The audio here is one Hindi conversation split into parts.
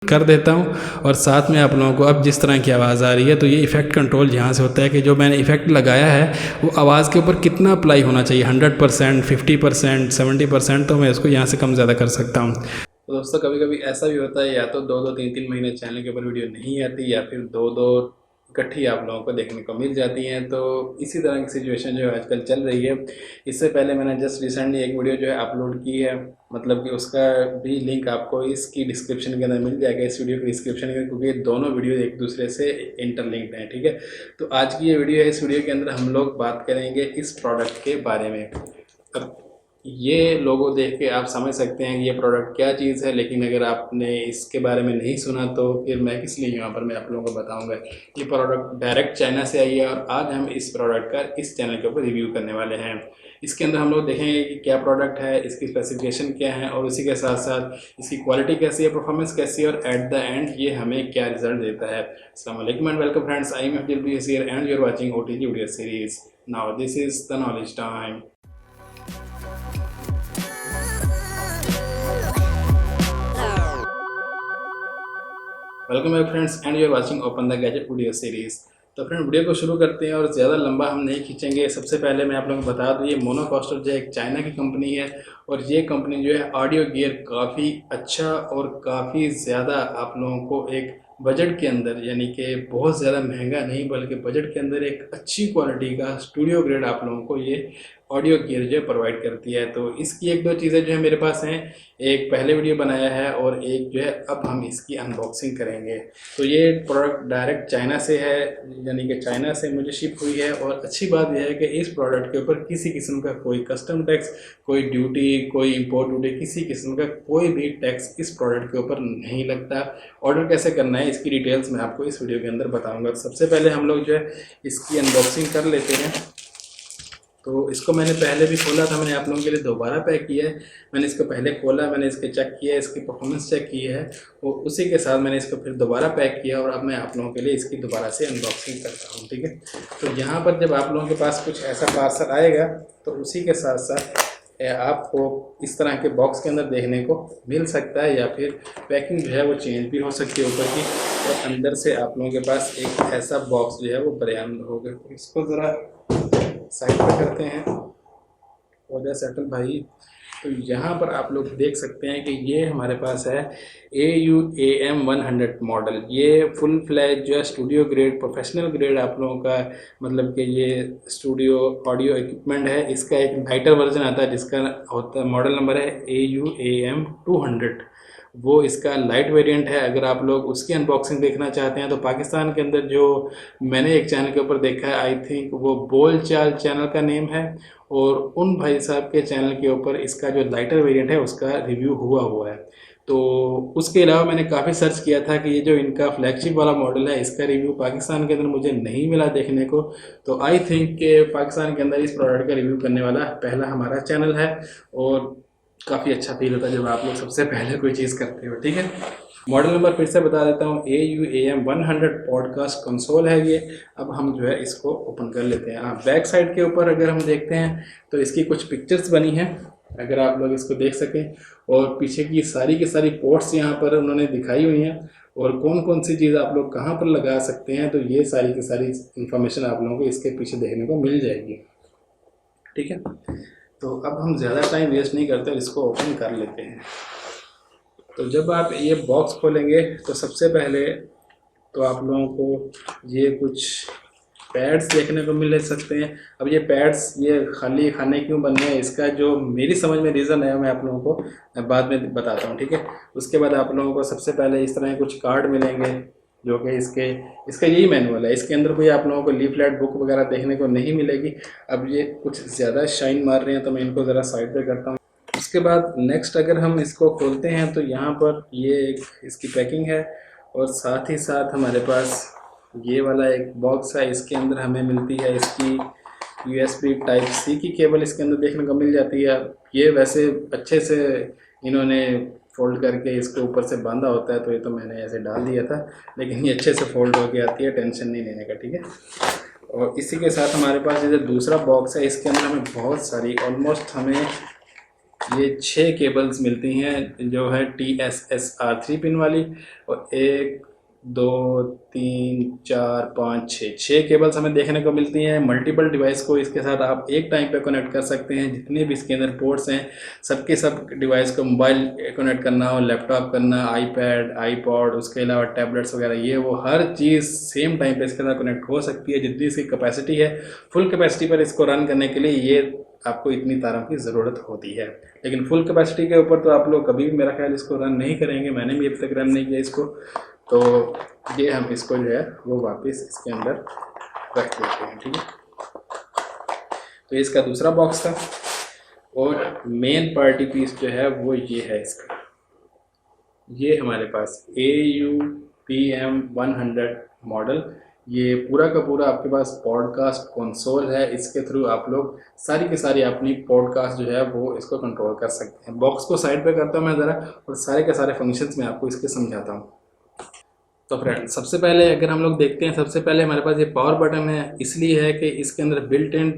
कर देता हूँ। और साथ में आप लोगों को अब जिस तरह की आवाज़ आ रही है तो ये इफ़ेक्ट कंट्रोल यहाँ से होता है कि जो मैंने इफ़ेक्ट लगाया है वो आवाज़ के ऊपर कितना अप्लाई होना चाहिए, 100%, 50%, 70%, तो मैं इसको यहाँ से कम ज़्यादा कर सकता हूँ। तो दोस्तों कभी कभी ऐसा भी होता है, या तो 2-2, 3-3 महीने चैनल के ऊपर वीडियो नहीं आती, या फिर 2-2 इकट्ठी आप लोगों को देखने को मिल जाती हैं। तो इसी तरह की सिचुएशन जो है आजकल चल रही है। इससे पहले मैंने जस्ट रिसेंटली एक वीडियो जो है अपलोड की है, मतलब कि उसका भी लिंक आपको इसकी डिस्क्रिप्शन के अंदर मिल जाएगा, इस वीडियो की डिस्क्रिप्शन के अंदर, क्योंकि दोनों वीडियो एक दूसरे से इंटरलिंक्ड हैं। ठीक है, तो आज की ये वीडियो है, इस वीडियो के अंदर हम लोग बात करेंगे इस प्रोडक्ट के बारे में। अब ये लोगो देख के आप समझ सकते हैं कि ये प्रोडक्ट क्या चीज़ है, लेकिन अगर आपने इसके बारे में नहीं सुना तो फिर मैं किस लिए यहाँ पर मैं आप लोगों को बताऊंगा। ये प्रोडक्ट डायरेक्ट चाइना से आई है और आज हम इस प्रोडक्ट का इस चैनल के ऊपर रिव्यू करने वाले हैं। इसके अंदर हम लोग देखेंगे कि क्या प्रोडक्ट है, इसकी स्पेसिफिकेशन क्या है, और उसी के साथ साथ इसकी क्वालिटी कैसी है, परफॉर्मेंस कैसी है, और एट द एंड ये हमें क्या रिजल्ट देता है। अस्सलाम वालेकुम and welcome friends, I am Abdul here and you are watching OTG video series. Now this is the knowledge time. Welcome back friends and you are watching open the gadget video series. तो फ्रेंड वीडियो को शुरू करते हैं और ज़्यादा लंबा हम नहीं खींचेंगे। सबसे पहले मैं आप लोगों को बता दूं, ये मोनोफॉस्टर जो है एक चाइना की कंपनी है, और ये कंपनी जो है ऑडियो गियर काफ़ी अच्छा और काफ़ी ज़्यादा आप लोगों को एक बजट के अंदर, यानी कि बहुत ज़्यादा महंगा नहीं बल्कि बजट के अंदर एक अच्छी क्वालिटी का स्टूडियो ग्रेड आप लोगों को ये ऑडियो गियर जो है प्रोवाइड करती है। तो इसकी एक दो चीज़ें जो है मेरे पास हैं, एक पहले वीडियो बनाया है और एक जो है अब हम इसकी अनबॉक्सिंग करेंगे। तो ये प्रोडक्ट डायरेक्ट चाइना से है, यानी कि चाइना से मुझे शिप हुई है, और अच्छी बात यह है कि इस प्रोडक्ट के ऊपर किसी किस्म का कोई कस्टम टैक्स, कोई ड्यूटी, कोई इंपोर्ट ड्यूटी, किसी किस्म का कोई भी टैक्स इस प्रोडक्ट के ऊपर नहीं लगता। ऑर्डर कैसे करना है इसकी डिटेल्स मैं आपको इस वीडियो के अंदर बताऊँगा। सबसे पहले हम लोग जो है इसकी अनबॉक्सिंग कर लेते हैं। तो इसको मैंने पहले भी खोला था, मैंने आप लोगों के लिए दोबारा पैक किया है। मैंने इसको पहले खोला, मैंने इसके चेक किया, इसकी परफॉर्मेंस चेक की है, और उसी के साथ मैंने इसको फिर दोबारा पैक किया, और अब मैं आप लोगों के लिए इसकी दोबारा से अनबॉक्सिंग करता हूँ। ठीक है, तो यहाँ पर जब आप लोगों के पास कुछ ऐसा पार्सल आएगा तो उसी के साथ साथ आपको इस तरह के बॉक्स के अंदर देखने को मिल सकता है, या फिर पैकिंग जो है वो चेंज भी हो सकती है ऊपर की, और अंदर से आप लोगों के पास एक ऐसा बॉक्स जो है वो बरामद होगा। इसको ज़रा साइड पर करते हैं, हो जाए सेटल भाई। तो यहाँ पर आप लोग देख सकते हैं कि ये हमारे पास है AUAM 100 मॉडल। ये फुल फ्लैज जो है स्टूडियो ग्रेड, प्रोफेशनल ग्रेड आप लोगों का, मतलब कि ये स्टूडियो ऑडियो इक्विपमेंट है। इसका एक लाइटर वर्जन आता है जिसका होता है, मॉडल नंबर है AUAM 200, वो इसका लाइट वेरिएंट है। अगर आप लोग उसकी अनबॉक्सिंग देखना चाहते हैं तो पाकिस्तान के अंदर जो मैंने एक चैनल के ऊपर देखा है, आई थिंक वो बोल चाल चैनल का नेम है, और उन भाई साहब के चैनल के ऊपर इसका जो लाइटर वेरिएंट है उसका रिव्यू हुआ है। तो उसके अलावा मैंने काफ़ी सर्च किया था कि ये जो इनका फ्लैगशिप वाला मॉडल है इसका रिव्यू पाकिस्तान के अंदर मुझे नहीं मिला देखने को। तो आई थिंक कि पाकिस्तान के अंदर इस प्रोडक्ट का रिव्यू करने वाला पहला हमारा चैनल है, और काफ़ी अच्छा फील होता है जब आप लोग सबसे पहले कोई चीज़ करते हो। ठीक है, मॉडल नंबर फिर से बता देता हूँ, AUAM 100 पॉडकास्ट कंसोल है ये। अब हम जो है इसको ओपन कर लेते हैं। बैक साइड के ऊपर अगर हम देखते हैं तो इसकी कुछ पिक्चर्स बनी हैं, अगर आप लोग इसको देख सकें, और पीछे की सारी पोर्ट्स यहाँ पर उन्होंने दिखाई हुई हैं, और कौन कौन सी चीज़ आप लोग कहाँ पर लगा सकते हैं, तो ये सारी की सारी इंफॉर्मेशन आप लोगों को इसके पीछे देखने को मिल जाएगी। ठीक है, तो अब हम ज़्यादा टाइम वेस्ट नहीं करते, इसको ओपन कर लेते हैं। तो जब आप ये बॉक्स खोलेंगे तो सबसे पहले तो आप लोगों को ये कुछ पैड्स देखने को मिल सकते हैं। अब ये पैड्स ये खाली खाने क्यों बन गए, इसका जो मेरी समझ में रीज़न है मैं आप लोगों को बाद में बताता हूँ। ठीक है, उसके बाद आप लोगों को सबसे पहले इस तरह कुछ कार्ड मिलेंगे, जो कि इसका यही मैनुअल है। इसके अंदर कोई आप लोगों को लीफलेट बुक वगैरह देखने को नहीं मिलेगी। अब ये कुछ ज़्यादा शाइन मार रहे हैं तो मैं इनको ज़रा साइड पे करता हूँ। उसके बाद नेक्स्ट अगर हम इसको खोलते हैं तो यहाँ पर ये एक इसकी पैकिंग है, और साथ ही साथ हमारे पास ये वाला एक बॉक्स है। इसके अंदर हमें मिलती है इसकी USB Type-C की केबल, इसके अंदर देखने को मिल जाती है। ये वैसे अच्छे से इन्होंने फोल्ड करके इसको ऊपर से बांधा होता है, तो ये तो मैंने ऐसे डाल दिया था, लेकिन ये अच्छे से फोल्ड होके आती है, टेंशन नहीं लेने का। ठीक है, और इसी के साथ हमारे पास ये दूसरा बॉक्स है, इसके अंदर हमें बहुत सारी, ऑलमोस्ट हमें ये 6 केबल्स मिलती हैं जो है TSSR3 पिन वाली, और 1 2 3 4 5 6 केबल्स हमें देखने को मिलती हैं। मल्टीपल डिवाइस को इसके साथ आप एक टाइम पे कनेक्ट कर सकते हैं। जितने भी इसके अंदर पोर्ट्स हैं सबके सब डिवाइस को मोबाइल कनेक्ट करना हो, लैपटॉप करना, आईपैड, आईपॉड, उसके अलावा टैबलेट्स वगैरह, ये वो हर चीज़ सेम टाइम पे इसके साथ कनेक्ट हो सकती है। जितनी इसकी कैपेसिटी है, फुल कैपेसिटी पर इसको रन करने के लिए ये आपको इतनी तारों की ज़रूरत होती है। लेकिन फुल कैपेसिटी के ऊपर तो आप लोग कभी भी मेरा ख्याल इसको रन नहीं करेंगे, मैंने भी अभी तक रन नहीं किया इसको। तो ये हम इसको जो है वो वापस इसके अंदर रख देते हैं, ठीक है। तो इसका दूसरा बॉक्स था, और मेन पार्टी पीस जो है वो ये है इसका। ये हमारे पास AU-PM100 मॉडल, ये पूरा का पूरा आपके पास पॉडकास्ट कंसोल है। इसके थ्रू आप लोग सारी की सारी अपनी पॉडकास्ट जो है वो इसको कंट्रोल कर सकते हैं। बॉक्स को साइड पे करता हूँ मैं ज़रा, और सारे के सारे फंक्शंस मैं आपको इसके समझाता हूँ। तो फ्रेंड्स, सबसे पहले अगर हम लोग देखते हैं, सबसे पहले हमारे पास ये पावर बटन है। इसलिए है कि इसके अंदर बिल्ट इन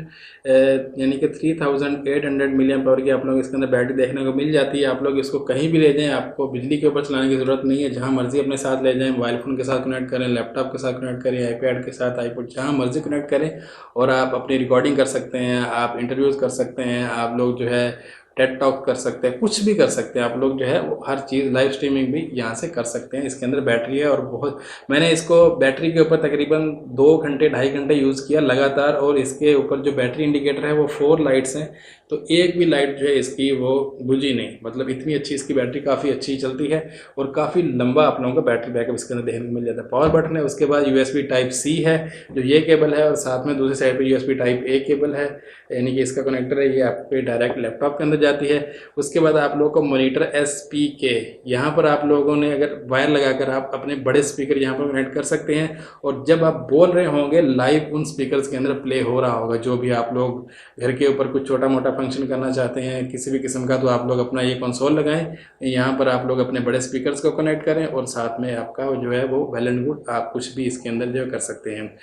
यानी कि 3800 मिली एम्प आवर की आप लोग इसके अंदर बैटरी देखने को मिल जाती है। आप लोग इसको कहीं भी ले जाएं, आपको बिजली के ऊपर चलाने की ज़रूरत नहीं है। जहाँ मर्जी अपने साथ ले जाएं, मोबाइल फ़ोन के साथ कनेक्ट करें, लैपटॉप के साथ कनेक्ट करें, आईपैड के साथ, आईपॉड, जहाँ मर्जी कनेक्ट करें, और आप अपनी रिकॉर्डिंग कर सकते हैं, आप इंटरव्यूज़ कर सकते हैं, आप लोग जो है टेड टॉक कर सकते हैं, कुछ भी कर सकते हैं आप लोग जो है वो, हर चीज़ लाइव स्ट्रीमिंग भी यहाँ से कर सकते हैं। इसके अंदर बैटरी है, और बहुत, मैंने इसको बैटरी के ऊपर तकरीबन 2 घंटे 2.5 घंटे यूज़ किया लगातार, और इसके ऊपर जो बैटरी इंडिकेटर है वो 4 लाइट्स हैं, तो एक भी लाइट जो है इसकी वो बुझी नहीं। मतलब इतनी अच्छी इसकी बैटरी, काफ़ी अच्छी चलती है, और काफ़ी लंबा आप लोगों का बैटरी बैकअप इसके अंदर देखने को मिल जाता है। पावर बटन है, उसके बाद USB Type-C है जो ये केबल है, और साथ में दूसरी साइड पर USB Type-A केबल है, यानी कि इसका कनेक्टर है, ये आपके डायरेक्ट लैपटॉप के अंदर जाती है। उसके बाद आप लोगों को मॉनिटर SPK, यहाँ पर आप लोगों ने अगर वायर लगाकर आप अपने बड़े स्पीकर यहाँ पर कनेक्ट कर सकते हैं, और जब आप बोल रहे होंगे लाइव उन स्पीकर्स के अंदर प्ले हो रहा होगा। जो भी आप लोग घर के ऊपर कुछ छोटा मोटा फंक्शन करना चाहते हैं किसी भी किस्म का, तो आप लोग अपना ये कंसोल लगाएं, यहाँ पर आप लोग अपने बड़े स्पीकर्स को कनेक्ट करें, और साथ में आपका जो है वो वेल एंड गुड, आप कुछ भी इसके अंदर जो कर सकते हैं।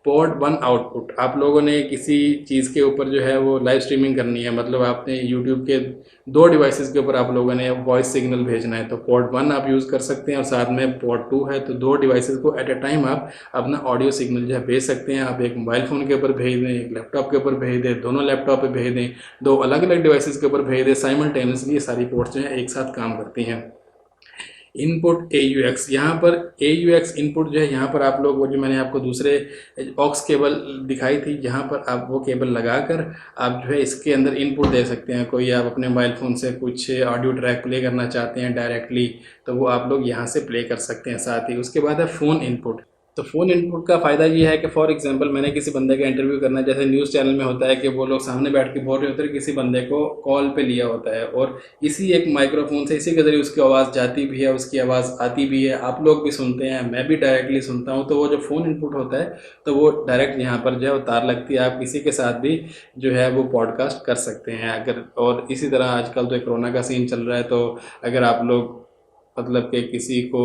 पोर्ट 1 आउटपुट, आप लोगों ने किसी चीज़ के ऊपर जो है वो लाइव स्ट्रीमिंग करनी है, मतलब आपने यूट्यूब के 2 डिवाइसेस के ऊपर आप लोगों ने वॉइस सिग्नल भेजना है, तो पोर्ट 1 आप यूज़ कर सकते हैं, और साथ में पोर्ट 2 है, तो 2 डिवाइसेस को एट ए टाइम आप अपना ऑडियो सिग्नल जो है भेज सकते हैं। आप एक मोबाइल फ़ोन के ऊपर भेज दें, एक लैपटॉप के ऊपर भेज दें, दोनों लैपटॉप पर भेज दें, 2 अलग अलग डिवाइसेस के ऊपर भेज दें, साइमल्टेनियसली ये सारी पोर्ट्स जो है एक साथ काम करती हैं। इनपुट AUX, यहाँ पर AUX इनपुट जो है, यहाँ पर आप लोग वो जो मैंने आपको दूसरे ऑक्स केबल दिखाई थी, यहाँ पर आप वो केबल लगाकर आप जो है इसके अंदर इनपुट दे सकते हैं। कोई आप अपने मोबाइल फ़ोन से कुछ ऑडियो ट्रैक प्ले करना चाहते हैं डायरेक्टली, तो वो आप लोग यहाँ से प्ले कर सकते हैं। साथ ही उसके बाद है फ़ोन इनपुट। तो फ़ोन इनपुट का फ़ायदा ये है कि फॉर एग्जांपल मैंने किसी बंदे का इंटरव्यू करना है, जैसे न्यूज़ चैनल में होता है कि वो लोग सामने बैठ के बोल रहे होते हैं, किसी बंदे को कॉल पे लिया होता है, और इसी एक माइक्रोफोन से, इसी के ज़रिए उसकी आवाज़ जाती भी है, उसकी आवाज़ आती भी है, आप लोग भी सुनते हैं, मैं भी डायरेक्टली सुनता हूँ। तो वो जो फ़ोन इनपुट होता है, तो वो डायरेक्ट यहाँ पर जो है तार लगती है, आप किसी के साथ भी जो है वो पॉडकास्ट कर सकते हैं अगर। और इसी तरह आजकल तो कोरोना का सीन चल रहा है, तो अगर आप लोग मतलब कि किसी को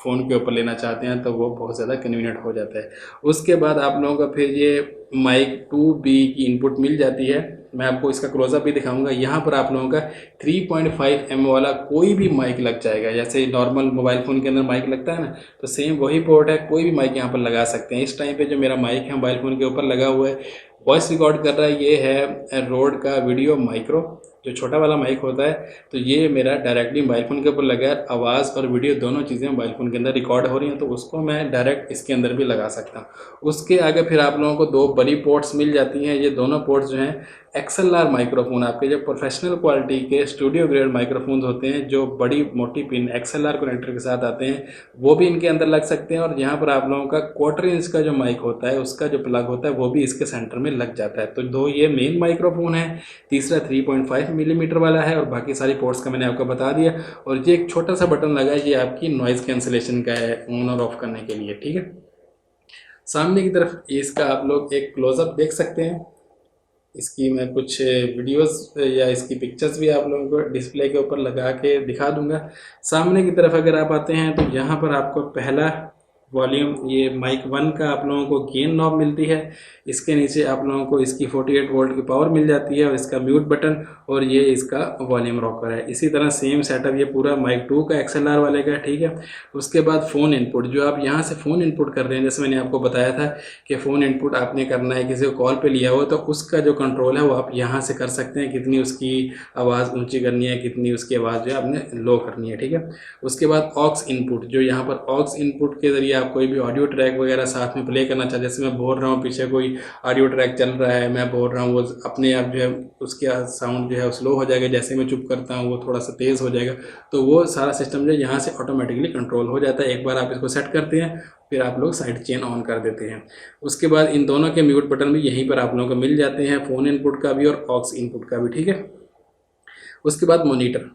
फ़ोन के ऊपर लेना चाहते हैं तो वो बहुत ज़्यादा कन्वीनियंट हो जाता है। उसके बाद आप लोगों का फिर ये माइक 2B की इनपुट मिल जाती है। मैं आपको इसका क्लोजअप भी दिखाऊंगा। यहाँ पर आप लोगों का 3.5 mm वाला कोई भी माइक लग जाएगा, जैसे नॉर्मल मोबाइल फ़ोन के अंदर माइक लगता है ना, तो सेम वही पोर्ट है, कोई भी माइक यहाँ पर लगा सकते हैं। इस टाइम पे जो मेरा माइक है मोबाइल फ़ोन के ऊपर लगा हुआ है, वॉइस रिकॉर्ड कर रहा है, ये है रोड का वीडियो माइक्रो, जो छोटा वाला माइक होता है। तो ये मेरा डायरेक्टली मोबाइल फ़ोन के ऊपर लगा है, आवाज़ और वीडियो दोनों चीज़ें मोबाइल फ़ोन के अंदर रिकॉर्ड हो रही हैं, तो उसको मैं डायरेक्ट इसके अंदर भी लगा सकता हूँ। उसके आगे फिर आप लोगों को 2 बड़ी पोर्ट्स मिल जाती हैं। ये दोनों पोर्ट्स जो हैं XLR माइक्रोफोन, आपके जो प्रोफेशनल क्वालिटी के स्टूडियो ग्रेड माइक्रोफोन्स होते हैं, जो बड़ी मोटी पिन XLR कनेक्टर के साथ आते हैं, वो भी इनके अंदर लग सकते हैं। और यहाँ पर आप लोगों का 1/4 इंच का जो माइक होता है, उसका जो प्लग होता है, वो भी इसके सेंटर में लग जाता है। तो 2 ये मेन माइक्रोफोन है, तीसरा 3.5 मिलीमीटर वाला है, और बाकी सारी पोर्ट्स का मैंने आपको बता दिया। और ये एक छोटा सा बटन लगा है, ये आपकी नॉइज़ कैंसिलेशन का है, ऑन और ऑफ करने के लिए, ठीक है। सामने की तरफ इसका आप लोग एक क्लोजअप देख सकते हैं। इसकी मैं कुछ वीडियोस या इसकी पिक्चर्स भी आप लोगों को डिस्प्ले के ऊपर लगा के दिखा दूंगा। सामने की तरफ अगर आप आते हैं तो यहाँ पर आपको पहला वॉल्यूम, ये माइक 1 का आप लोगों को गेन नॉब मिलती है। इसके नीचे आप लोगों को इसकी 48 वोल्ट की पावर मिल जाती है और इसका म्यूट बटन, और ये इसका वॉल्यूम रॉकर है। इसी तरह सेम सेटअप ये पूरा माइक 2 का XLR वाले का है, ठीक है। उसके बाद फ़ोन इनपुट, जो आप यहाँ से फ़ोन इनपुट कर रहे हैं, जैसे मैंने आपको बताया था कि फ़ोन इनपुट आपने करना है, किसी को कॉल पे लिया हो तो उसका जो कंट्रोल है वो आप यहाँ से कर सकते हैं, कितनी उसकी आवाज़ ऊंची करनी है, कितनी उसकी आवाज़ जो है आपने लो करनी है, ठीक है। उसके बाद ऑक्स इनपुट, जो यहाँ पर ऑक्स इनपुट के ज़रिए आप कोई भी ऑडियो ट्रैक वगैरह साथ में प्ले करना चाहते हैं, जैसे मैं बोल रहा हूँ पीछे कोई ऑडियो ट्रैक चल रहा है, मैं बोल रहा हूँ, वो अपने आप जो है उसका साउंड जो है स्लो हो जाएगा, जैसे मैं चुप करता हूँ वो थोड़ा सा तेज़ हो जाएगा, तो वो सारा सिस्टम जो है यहाँ से ऑटोमेटिकली कंट्रोल हो जाता है। एक बार आप इसको सेट करते हैं फिर आप लोग साइड चेन ऑन कर देते हैं। उसके बाद इन दोनों के म्यूट बटन भी यहीं पर आप लोगों को मिल जाते हैं, फ़ोन इनपुट का भी और ऑक्स इनपुट का भी, ठीक है। उसके बाद मॉनिटर,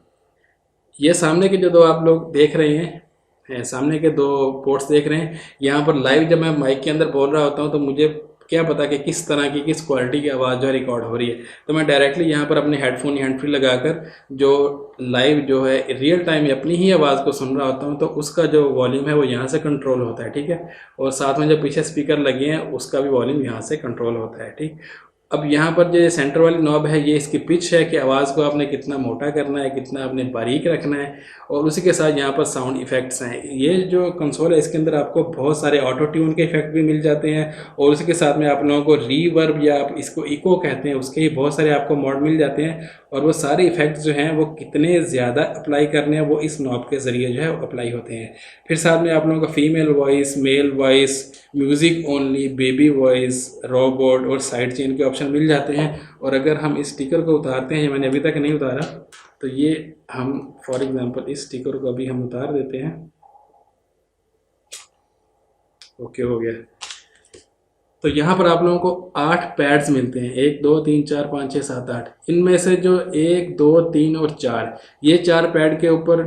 ये सामने के जो दो आप लोग देख रहे हैं, सामने के दो पोर्ट्स देख रहे हैं, यहाँ पर लाइव जब मैं माइक के अंदर बोल रहा होता हूँ तो मुझे क्या पता कि किस तरह की, किस क्वालिटी की आवाज़ जो है रिकॉर्ड हो रही है, तो मैं डायरेक्टली यहाँ पर अपने हेडफोन हैंड फ्री लगाकर जो लाइव जो है रियल टाइम अपनी ही आवाज़ को सुन रहा होता हूँ, तो उसका जो वॉल्यूम है वो यहाँ से कंट्रोल होता है, ठीक है। और साथ में जो पीछे स्पीकर लगे हैं उसका भी वॉल्यूम यहाँ से कंट्रोल होता है, ठीक। अब यहाँ पर जो सेंटर वाली नॉब है ये इसकी पिच है कि आवाज़ को आपने कितना मोटा करना है, कितना आपने बारीक रखना है, और उसी के साथ यहाँ पर साउंड इफ़ेक्ट्स हैं। ये जो कंसोल है इसके अंदर आपको बहुत सारे ऑटो ट्यून के इफेक्ट भी मिल जाते हैं, और उसी के साथ में आप लोगों को रीवर्ब या आप इसको इको कहते हैं उसके ही बहुत सारे आपको मोड मिल जाते हैं, और वो सारे इफेक्ट्स जो हैं वो कितने ज़्यादा अप्लाई करने हैं वो इस नॉब के ज़रिए जो है अप्लाई होते हैं। फिर साथ में आप लोगों का female voice, male voice, music only, baby voice, robot और साइड चेन के ऑप्शन मिल जाते हैं। और अगर हम इस स्टिकर को उतारते हैं, मैंने अभी तक नहीं उतारा, तो ये हम फॉर एग्जांपल इस स्टिकर को अभी हम उतार देते हैं, ओके हो गया। तो यहाँ पर आप लोगों को 8 पैड्स मिलते हैं, 1 2 3 4 5 6 7 8। इनमें से जो 1 2 3 और 4, ये 4 पैड के ऊपर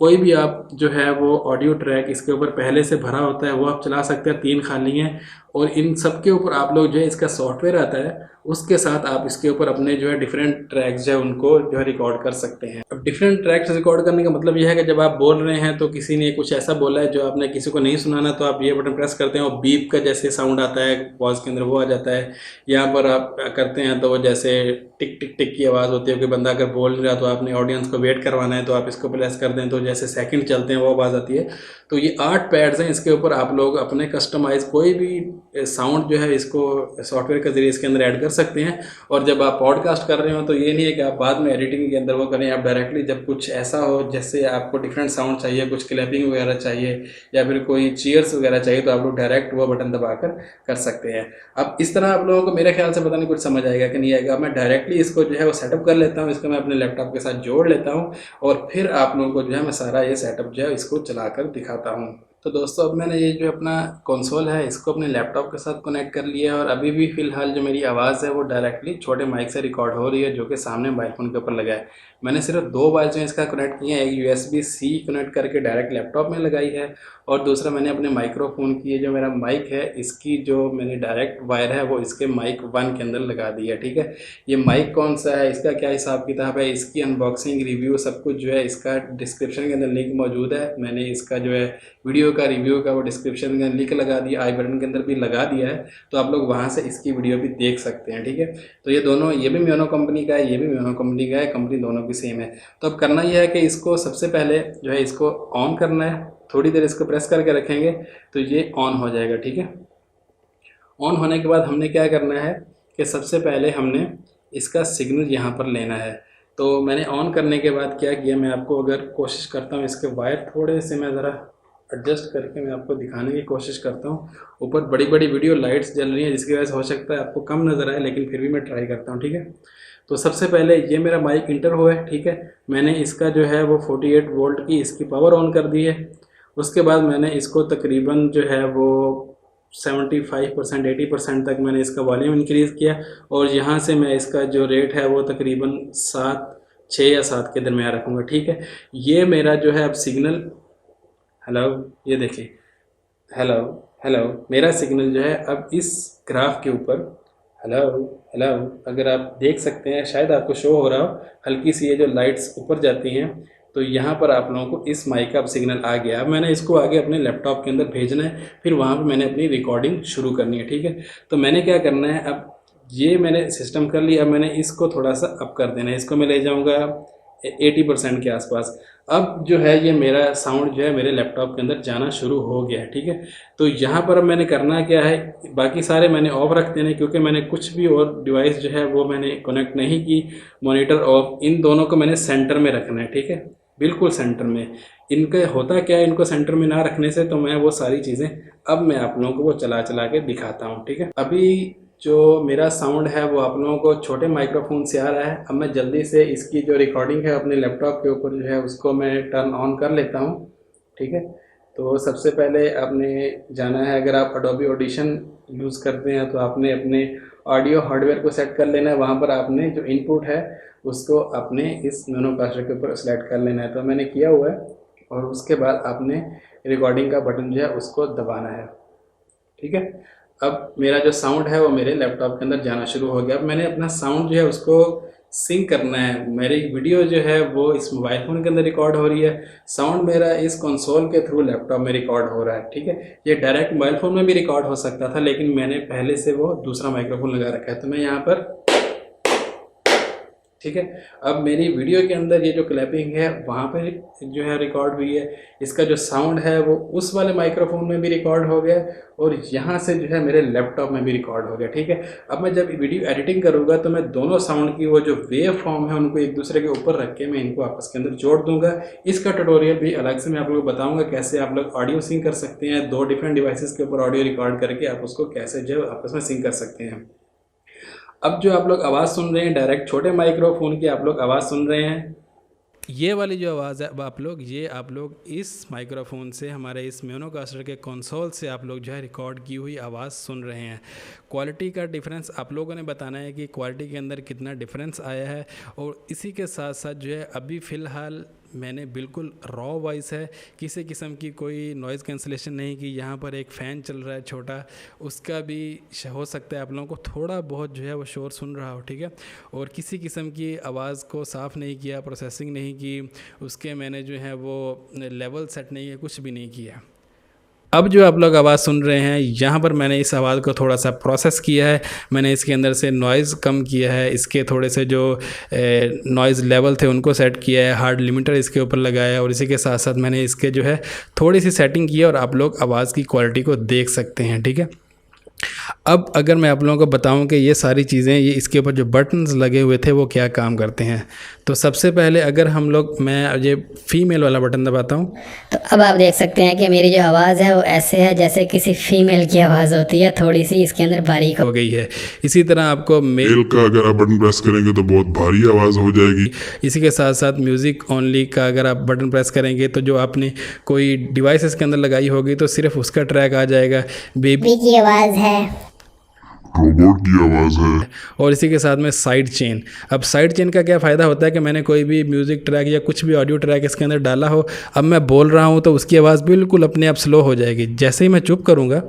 कोई भी आप जो है वो ऑडियो ट्रैक इसके ऊपर पहले से भरा होता है वो आप चला सकते हैं, 3 खाली हैं। और इन सब के ऊपर आप लोग जो है इसका सॉफ्टवेयर आता है, उसके साथ आप इसके ऊपर अपने जो है डिफरेंट ट्रैक्स जो है उनको जो है रिकॉर्ड कर सकते हैं। अब डिफरेंट ट्रैक्स रिकॉर्ड करने का मतलब यह है कि जब आप बोल रहे हैं तो किसी ने कुछ ऐसा बोला है जो आपने किसी को नहीं सुनाना, तो आप ये बटन प्रेस करते हैं और बीप का जैसे साउंड आता है वॉइस के अंदर वो आ जाता है। यहाँ पर आप करते हैं तो वो जैसे टिक टिक टिक की आवाज़ होती है, कोई बंदा अगर बोल नहीं रहा तो आपने ऑडियंस को वेट करवाना है तो आप इसको प्रेस कर दें तो जैसे सेकंड चलते हैं वो आवाज़ आती है। तो ये 8 पैड्स हैं, इसके ऊपर आप लोग अपने कस्टमाइज कोई भी साउंड जो है इसको सॉफ्टवेयर के जरिए इसके अंदर ऐड कर सकते हैं। और जब आप पॉडकास्ट कर रहे हो तो ये नहीं है कि आप बाद में एडिटिंग के अंदर वो करें, आप डायरेक्टली जब कुछ ऐसा हो जैसे आपको डिफरेंट साउंड चाहिए, कुछ क्लैपिंग वगैरह चाहिए या फिर कोई चीयर्स वगैरह चाहिए, तो आप लोग डायरेक्ट वो बटन दबाकर कर सकते हैं। अब इस तरह आप लोगों को मेरे ख्याल से पता नहीं कुछ समझ आएगा कि नहीं आएगा। मैं डायरेक्टली इसको जो है वो सेटअप कर लेता हूँ, इसको मैं अपने लैपटॉप के साथ जोड़ लेता हूँ और फिर आप लोगों को जो है मैं सारा ये सेटअप जो है इसको चलाकर दिखाता हूँ। तो दोस्तों अब मैंने ये जो अपना कंसोल है इसको अपने लैपटॉप के साथ कनेक्ट कर लिया है और अभी भी फ़िलहाल जो मेरी आवाज़ है वो डायरेक्टली छोटे माइक से रिकॉर्ड हो रही है जो कि सामने मोबाइल फ़ोन के ऊपर लगा है। मैंने सिर्फ 2 वायर जो है इसका कनेक्ट किए हैं, एक USB-C कनेक्ट करके डायरेक्ट लैपटॉप में लगाई है और दूसरा मैंने अपने माइक्रोफोन की ये जो मेरा माइक है इसकी जो मैंने डायरेक्ट वायर है वो इसके माइक 1 के अंदर लगा दी है, ठीक है। ये माइक कौन सा है, इसका क्या हिसाब किताब है, इसकी अनबॉक्सिंग रिव्यू सब कुछ जो है इसका डिस्क्रिप्शन के अंदर लिंक मौजूद है। मैंने इसका जो है वीडियो का रिव्यू का वो डिस्क्रिप्शन में लिंक लगा दिया, आई बटन के अंदर भी लगा दिया है, तो आप लोग वहाँ से इसकी वीडियो भी देख सकते हैं, ठीक है। तो ये दोनों, ये भी म्योनो कंपनी का है, ये भी म्योनो कंपनी का है, कंपनी दोनों की सेम है। तो अब करना यह है कि इसको सबसे पहले जो है इसको ऑन करना है, थोड़ी देर इसको प्रेस करके रखेंगे तो ये ऑन हो जाएगा, ठीक है। ऑन होने के बाद हमने क्या करना है कि सबसे पहले हमने इसका सिग्नल यहाँ पर लेना है। तो मैंने ऑन करने के बाद क्या किया, मैं आपको अगर कोशिश करता हूँ इसके वायर थोड़े से मैं ज़रा एडजस्ट करके मैं आपको दिखाने की कोशिश करता हूँ। ऊपर बड़ी बड़ी वीडियो लाइट्स जल रही हैं जिसकी वजह से हो सकता है आपको कम नज़र आए, लेकिन फिर भी मैं ट्राई करता हूँ, ठीक है। तो सबसे पहले ये मेरा माइक इंटर हुआ है, ठीक है। मैंने इसका जो है वो 48 वोल्ट की इसकी पावर ऑन कर दी है। उसके बाद मैंने इसको तकरीबन जो है वो 75% 80% तक मैंने इसका वॉल्यूम इंक्रीज़ किया और यहाँ से मैं इसका जो रेट है वो तकरीबन 6 या 7 के दरमियान रखूँगा, ठीक है। ये मेरा जो है अब सिग्नल, हेलो, ये देखिए, हेलो हेलो, मेरा सिग्नल जो है अब इस ग्राफ के ऊपर, हेलो हेलो, अगर आप देख सकते हैं शायद आपको शो हो रहा हो, हल्की सी ये जो लाइट्स ऊपर जाती हैं तो यहाँ पर आप लोगों को इस माइक का अब सिग्नल आ गया। अब मैंने इसको आगे अपने लैपटॉप के अंदर भेजना है, फिर वहाँ पे मैंने अपनी रिकॉर्डिंग शुरू करनी है। ठीक है, तो मैंने क्या करना है, अब ये मैंने सिस्टम कर लिया। अब मैंने इसको थोड़ा सा अप कर देना है, इसको मैं ले जाऊँगा 80% के आसपास। अब जो है ये मेरा साउंड जो है मेरे लैपटॉप के अंदर जाना शुरू हो गया है। ठीक है, तो यहाँ पर अब मैंने करना क्या है, बाकी सारे मैंने ऑफ रख देने, क्योंकि मैंने कुछ भी और डिवाइस जो है वो मैंने कनेक्ट नहीं की। मॉनिटर ऑफ, इन दोनों को मैंने सेंटर में रखना है। ठीक है, बिल्कुल सेंटर में। इनका होता क्या है, इनको सेंटर में ना रखने से तो मैं वो सारी चीज़ें अब मैं आप लोगों को वो चला चला के दिखाता हूँ। ठीक है, अभी जो मेरा साउंड है वो आप लोगों को छोटे माइक्रोफोन से आ रहा है। अब मैं जल्दी से इसकी जो रिकॉर्डिंग है अपने लैपटॉप के ऊपर जो है उसको मैं टर्न ऑन कर लेता हूँ। ठीक है, तो सबसे पहले आपने जाना है, अगर आप एडोबी ऑडिशन यूज़ करते हैं तो आपने अपने ऑडियो हार्डवेयर को सेट कर लेना है। वहाँ पर आपने जो इनपुट है उसको अपने इस मोनोकास्टर के ऊपर सेलेक्ट कर लेना है, तो मैंने किया हुआ है। और उसके बाद आपने रिकॉर्डिंग का बटन जो है उसको दबाना है। ठीक है, अब मेरा जो साउंड है वो मेरे लैपटॉप के अंदर जाना शुरू हो गया। अब मैंने अपना साउंड जो है उसको सिंक करना है। मेरी वीडियो जो है वो इस मोबाइल फ़ोन के अंदर रिकॉर्ड हो रही है, साउंड मेरा इस कंसोल के थ्रू लैपटॉप में रिकॉर्ड हो रहा है। ठीक है, ये डायरेक्ट मोबाइल फ़ोन में भी रिकॉर्ड हो सकता था, लेकिन मैंने पहले से वो दूसरा माइक्रोफोन लगा रखा है, तो मैं यहाँ पर, ठीक है, अब मेरी वीडियो के अंदर ये जो क्लैपिंग है वहाँ पे जो है रिकॉर्ड हुई है। इसका जो साउंड है वो उस वाले माइक्रोफोन में भी रिकॉर्ड हो गया और यहाँ से जो है मेरे लैपटॉप में भी रिकॉर्ड हो गया। ठीक है, अब मैं जब वीडियो एडिटिंग करूँगा तो मैं दोनों साउंड की वो जो वेव फॉर्म है उनको एक दूसरे के ऊपर रख के मैं इनको आपस के अंदर जोड़ दूंगा। इसका ट्यूटोरियल भी अलग से मैं आप लोगों को बताऊँगा कैसे आप लोग ऑडियो सिंक कर सकते हैं। 2 डिफरेंट डिवाइसेस के ऊपर ऑडियो रिकॉर्ड करके आप उसको कैसे जो आपस में सिंक कर सकते हैं। अब जो आप लोग आवाज़ सुन रहे हैं डायरेक्ट छोटे माइक्रोफोन की आप लोग आवाज़ सुन रहे हैं, ये वाली जो आवाज़ है आप लोग इस माइक्रोफोन से, हमारे इस मोनोकास्टर के कंसोल से आप लोग जो है रिकॉर्ड की हुई आवाज़ सुन रहे हैं। क्वालिटी का डिफरेंस आप लोगों ने बताना है कि क्वालिटी के अंदर कितना डिफरेंस आया है। और इसी के साथ साथ जो है अभी फ़िलहाल मैंने बिल्कुल रॉ वॉइस है, किसी किस्म की कोई नॉइज़ कैंसलेशन नहीं की। यहाँ पर एक फ़ैन चल रहा है छोटा, उसका भी हो सकता है आप लोगों को थोड़ा बहुत जो है वो शोर सुन रहा हो। ठीक है, और किसी किस्म की आवाज़ को साफ़ नहीं किया, प्रोसेसिंग नहीं की, उसके मैंने जो है वो लेवल सेट नहीं है, कुछ भी नहीं किया। अब जो आप लोग आवाज़ सुन रहे हैं यहाँ पर मैंने इस आवाज़ को थोड़ा सा प्रोसेस किया है। मैंने इसके अंदर से नॉइज़ कम किया है, इसके थोड़े से जो नॉइज़ लेवल थे उनको सेट किया है, हार्ड लिमिटर इसके ऊपर लगाया है, और इसी के साथ साथ मैंने इसके जो है थोड़ी सी सेटिंग की है और आप लोग आवाज़ की क्वालिटी को देख सकते हैं। ठीक है, अब अगर मैं आप लोगों को बताऊं कि ये सारी चीज़ें, ये इसके ऊपर जो बटन्स लगे हुए थे वो क्या काम करते हैं, तो सबसे पहले अगर हम लोग, मैं ये फीमेल वाला बटन दबाता हूं, तो अब आप देख सकते हैं कि मेरी जो आवाज़ है वो ऐसे है जैसे किसी फीमेल की आवाज़ होती है, थोड़ी सी इसके अंदर बारीक हो गई है। इसी तरह आपको मेल का अगर आप बटन प्रेस करेंगे तो बहुत भारी आवाज़ हो जाएगी। इसी के साथ साथ म्यूज़िक ओनली का अगर आप बटन प्रेस करेंगे तो जो आपने कोई डिवाइस इसके अंदर लगाई होगी तो सिर्फ उसका ट्रैक आ जाएगा। बेबी की आवाज़ है, रोबोट की आवाज़ है। और इसी के साथ में साइड चेन। अब साइड चेन का क्या फ़ायदा होता है कि मैंने कोई भी म्यूज़िक ट्रैक या कुछ भी ऑडियो ट्रैक इसके अंदर डाला हो, अब मैं बोल रहा हूँ तो उसकी आवाज़ बिल्कुल अपने आप स्लो हो जाएगी। जैसे ही मैं चुप करूँगा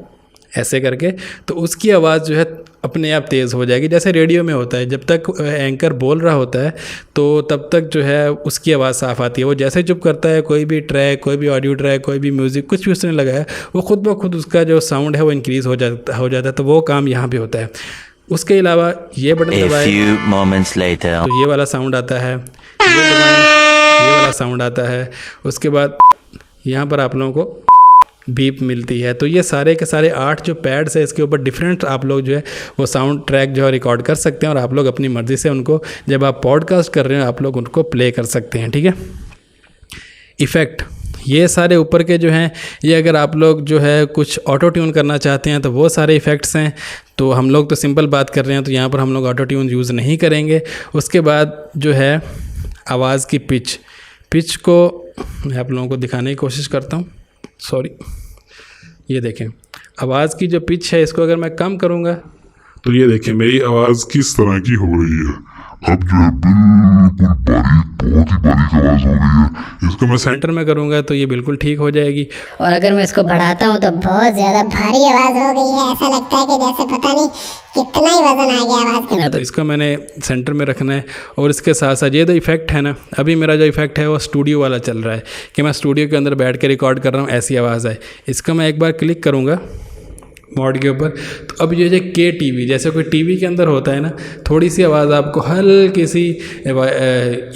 ऐसे करके तो उसकी आवाज़ जो है अपने आप तेज़ हो जाएगी, जैसे रेडियो में होता है, जब तक एंकर बोल रहा होता है तो तब तक जो है उसकी आवाज़ साफ़ आती है। वो जैसे चुप करता है, कोई भी ट्रैक, कोई भी ऑडियो ट्रैक, कोई भी म्यूज़िक, कुछ भी उसने लगाया, वो खुद ब खुद उसका जो साउंड है वो इंक्रीज़ हो जाता है। तो वो काम यहाँ पे होता है। उसके अलावा ये बटन दबाएं तो ये वाला साउंड आता है, ये वाला साउंड आता है। उसके बाद यहाँ पर आप लोगों को बीप मिलती है। तो ये सारे के सारे 8 जो पैड्स है इसके ऊपर डिफरेंट आप लोग जो है वो साउंड ट्रैक जो है रिकॉर्ड कर सकते हैं, और आप लोग अपनी मर्ज़ी से उनको, जब आप पॉडकास्ट कर रहे हो आप लोग उनको प्ले कर सकते हैं। ठीक है, इफ़ेक्ट ये सारे ऊपर के जो हैं, ये अगर आप लोग जो है कुछ ऑटो ट्यून करना चाहते हैं तो वो सारे इफ़ेक्ट्स हैं। तो हम लोग तो सिंपल बात कर रहे हैं तो यहाँ पर हम लोग ऑटो ट्यून यूज़ नहीं करेंगे। उसके बाद जो है आवाज़ की पिच को मैं आप लोगों को दिखाने की कोशिश करता हूँ। सॉरी, ये देखें आवाज़ की जो पिच है, इसको अगर मैं कम करूँगा तो ये देखें मेरी आवाज़ किस तरह की हो रही है। अब जो है बिल्कुल बारीक बहुत ही बारीक आवाज़ हो गई है। इसको मैं सेंटर में करूँगा तो ये बिल्कुल ठीक हो जाएगी। और अगर मैं इसको बढ़ाता हूँ तो बहुत ज़्यादा भारी आवाज़ हो गई है, ऐसा लगता है कि जैसे पता नहीं कितना ही वजन आ गया आवाज़ के। तो इसको मैंने सेंटर में रखना है। और इसके साथ साथ ये जो इफेक्ट है ना, अभी मेरा जो इफेक्ट है वो स्टूडियो वाला चल रहा है कि मैं स्टूडियो के अंदर बैठ के रिकॉर्ड कर रहा हूँ, ऐसी आवाज़ है। इसका मैं एक बार क्लिक करूँगा मोड के ऊपर, तो अब ये जो के टीवी, जैसे कोई टीवी के अंदर होता है ना, थोड़ी सी आवाज़ आपको हल्की सी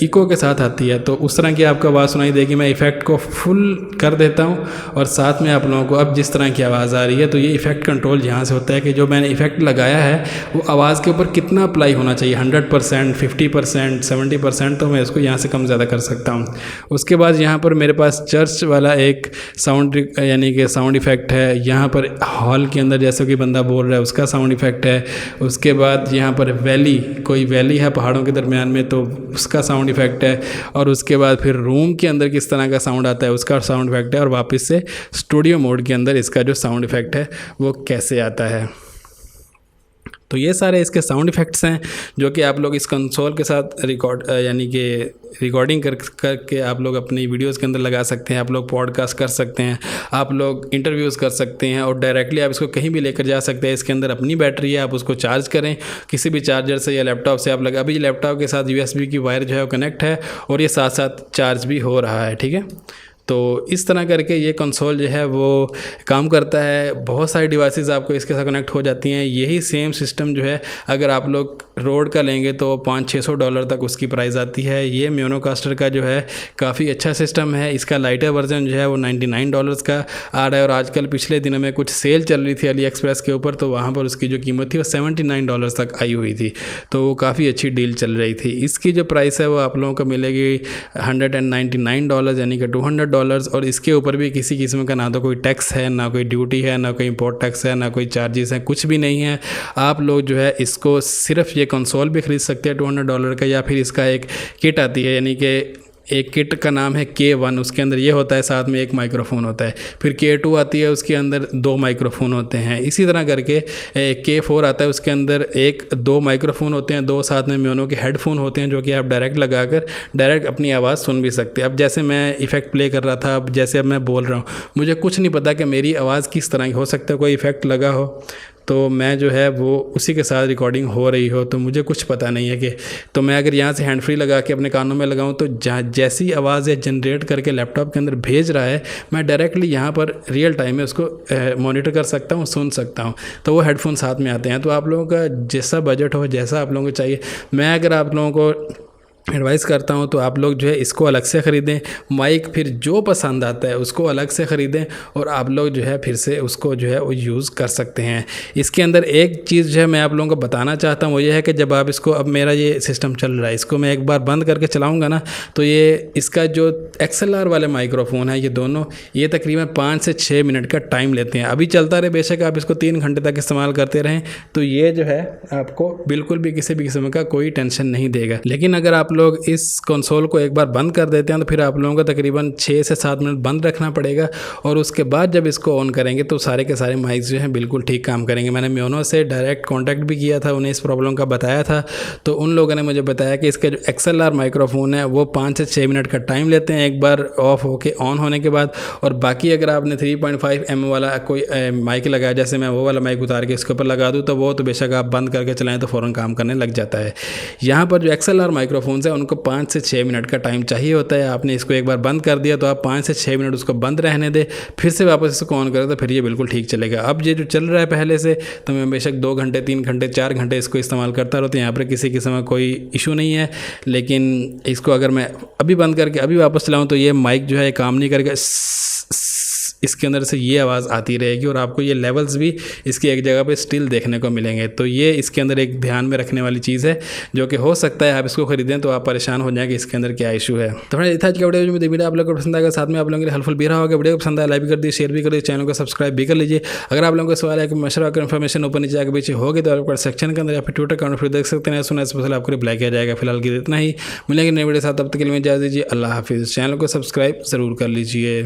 इको के साथ आती है, तो उस तरह की आपको आवाज़ सुनाई देगी। मैं इफ़ेक्ट को फुल कर देता हूँ और साथ में आप लोगों को अब जिस तरह की आवाज़ आ रही है, तो ये इफ़ेक्ट कंट्रोल यहाँ से होता है कि जो मैंने इफ़ेक्ट लगाया है वो आवाज़ के ऊपर कितना अप्लाई होना चाहिए, 100%, 50%, 70%, तो मैं इसको यहाँ से कम ज़्यादा कर सकता हूँ। उसके बाद यहाँ पर मेरे पास चर्च वाला एक साउंड यानी कि साउंड इफ़ेक्ट है। यहाँ पर हॉल के अंदर जैसे कि बंदा बोल रहा है उसका साउंड इफ़ेक्ट है। उसके बाद यहाँ पर वैली, कोई वैली है पहाड़ों के दरमियान में, तो उसका साउंड इफ़ेक्ट है। और उसके बाद फिर रूम के अंदर किस तरह का साउंड आता है उसका साउंड इफ़ेक्ट है। और वापस से स्टूडियो मोड के अंदर इसका जो साउंड इफ़ेक्ट है वो कैसे आता है। तो ये सारे इसके साउंड इफ़ेक्ट्स हैं जो कि आप लोग इस कंसोल के साथ यानी कि रिकॉर्डिंग करके आप लोग अपनी वीडियोस के अंदर लगा सकते हैं। आप लोग पॉडकास्ट कर सकते हैं, आप लोग इंटरव्यूज़ कर सकते हैं और डायरेक्टली आप इसको कहीं भी लेकर जा सकते हैं। इसके अंदर अपनी बैटरी है, आप उसको चार्ज करें किसी भी चार्जर से या लैपटॉप से आप लगा। अभी लैपटॉप के साथ USB की वायर जो है वो कनेक्ट है और ये साथ साथ चार्ज भी हो रहा है, ठीक है। तो इस तरह करके ये कंसोल जो है वो काम करता है। बहुत सारी डिवाइसेस आपको इसके साथ कनेक्ट हो जाती हैं। यही सेम सिस्टम जो है अगर आप लोग रोड का लेंगे तो $500-600 तक उसकी प्राइस आती है। ये म्योनोकास्टर का जो है काफ़ी अच्छा सिस्टम है। इसका लाइटर वर्जन जो है वो $99 का आ रहा है और आजकल पिछले दिनों में कुछ सेल चल रही थी अली एक्सप्रेस के ऊपर, तो वहाँ पर उसकी जो कीमत थी वो $79 तक आई हुई थी, तो वो काफ़ी अच्छी डील चल रही थी। इसकी जो प्राइस है वो आप लोगों को मिलेगी $199 यानी कि $200। और इसके ऊपर भी किसी किस्म का ना तो कोई टैक्स है, ना कोई ड्यूटी है, ना कोई इंपोर्ट टैक्स है, ना कोई चार्जेस हैं, कुछ भी नहीं है। आप लोग जो है इसको सिर्फ ये कंसोल भी ख़रीद सकते हैं $200 का, या फिर इसका एक किट आती है यानी कि एक किट का नाम है K1, उसके अंदर ये होता है, साथ में एक माइक्रोफोन होता है। फिर K2 आती है, उसके अंदर 2 माइक्रोफोन होते हैं। इसी तरह करके K4 आता है, उसके अंदर 1-2 माइक्रोफोन होते हैं, 2 साथ में म्योनो के हेडफोन होते हैं जो कि आप डायरेक्ट लगाकर डायरेक्ट अपनी आवाज़ सुन भी सकते हैं। अब जैसे मैं इफ़ेक्ट प्ले कर रहा था, अब जैसे अब मैं बोल रहा हूँ, मुझे कुछ नहीं पता कि मेरी आवाज़ किस तरह की हो सकता है, कोई इफ़ेक्ट लगा हो तो मैं जो है वो उसी के साथ रिकॉर्डिंग हो रही हो, तो मुझे कुछ पता नहीं है कि, तो मैं अगर यहाँ से हैंड फ्री लगा के अपने कानों में लगाऊं तो जैसी आवाज़ है जनरेट करके लैपटॉप के अंदर भेज रहा है, मैं डायरेक्टली यहाँ पर रियल टाइम में उसको मॉनिटर कर सकता हूँ, सुन सकता हूँ। तो वो हेडफोन साथ में आते हैं। तो आप लोगों का जैसा बजट हो, जैसा आप लोगों को चाहिए, मैं अगर आप लोगों को एडवाइस करता हूँ तो आप लोग जो है इसको अलग से ख़रीदें। माइक फिर जो पसंद आता है उसको अलग से ख़रीदें और आप लोग जो है फिर से उसको जो है वो यूज़ कर सकते हैं। इसके अंदर एक चीज़ जो है मैं आप लोगों को बताना चाहता हूँ वो ये है कि जब आप इसको, अब मेरा ये सिस्टम चल रहा है, इसको मैं एक बार बंद करके चलाऊँगा ना, तो ये इसका जो XLR वाले माइक्रोफोन है, ये दोनों ये तकरीबन 5 से 6 मिनट का टाइम लेते हैं। अभी चलता रहे, बेशक आप इसको 3 घंटे तक इस्तेमाल करते रहें, तो ये जो है आपको बिल्कुल भी किसी भी किस्म का कोई टेंशन नहीं देगा। लेकिन अगर आप लोग इस कंसोल को एक बार बंद कर देते हैं तो फिर आप लोगों को तकरीबन 6 से 7 मिनट बंद रखना पड़ेगा और उसके बाद जब इसको ऑन करेंगे तो सारे के सारे माइक्स जो हैं बिल्कुल ठीक काम करेंगे। मैंने म्योनो से डायरेक्ट कांटेक्ट भी किया था, उन्हें इस प्रॉब्लम का बताया था, तो उन लोगों ने मुझे बताया कि इसका जो XLR माइक्रोफोन है वो 5 से 6 मिनट का टाइम लेते हैं एक बार ऑफ होके ऑन होने के बाद। और बाकी अगर आपने 3.5 mm वाला कोई माइक लगाया, जैसे मैं वो वाला माइक उतार के इसके ऊपर लगा दूँ, तो वो तो बेशक आप बंद करके चलाएँ तो फ़ौरन काम करने लग जाता है। यहाँ पर जो XLR माइक्रोफोन्स है उनको 5 से 6 मिनट का टाइम चाहिए होता है। आपने इसको एक बार बंद कर दिया तो आप 5 से 6 मिनट उसको बंद रहने दें, फिर से वापस इसको ऑन करें तो फिर ये बिल्कुल ठीक चलेगा। अब ये जो चल रहा है पहले से, तो मैं बेशक 2 घंटे 3 घंटे 4 घंटे इसको इस्तेमाल करता रहता हूँ, यहाँ पर किसी किस्म का कोई इशू नहीं है। लेकिन इसको अगर मैं अभी बंद करके अभी वापस चलाऊँ तो ये माइक जो है काम नहीं करेगा, इसके अंदर से ये आवाज़ आती रहेगी और आपको ये लेवल्स भी इसकी एक जगह पे स्टिल देखने को मिलेंगे। तो ये इसके अंदर एक ध्यान में रखने वाली चीज़ है जो कि हो सकता है आप इसको खरीदें तो आप परेशान हो जाएं कि इसके अंदर क्या इशू है। तो फ्रेंड्स, इतना आज का वीडियो आप लोगों को पसंद आएगा, साथ में आप लोगों के लिए हेल्पफुल भी रहा होगा। वीडियो को पसंद आया लाइक भी कर दीजिए, शेयर भी कर दीजिए, चैनल को सब्सक्राइब भी कर लीजिए। अगर आप लोगों को सवाल है कि मशवरा कर इन्फॉर्मेशन ऊपर नीचे आगे पीछे होगी तो आप सेक्शन के अंदर या फिर ट्विटर अकाउंट फिर देख सकते हैं, सुना स्पेशल आपको रिप्लाई किया जाएगा। फिलहाल की इतना ही, मिलेंगे नए वीडियो साथ, तब तक के लिए इजाज़त दीजिए। अल्लाह हाफिज़। चैनल को सब्सक्राइब ज़रूर कर लीजिए।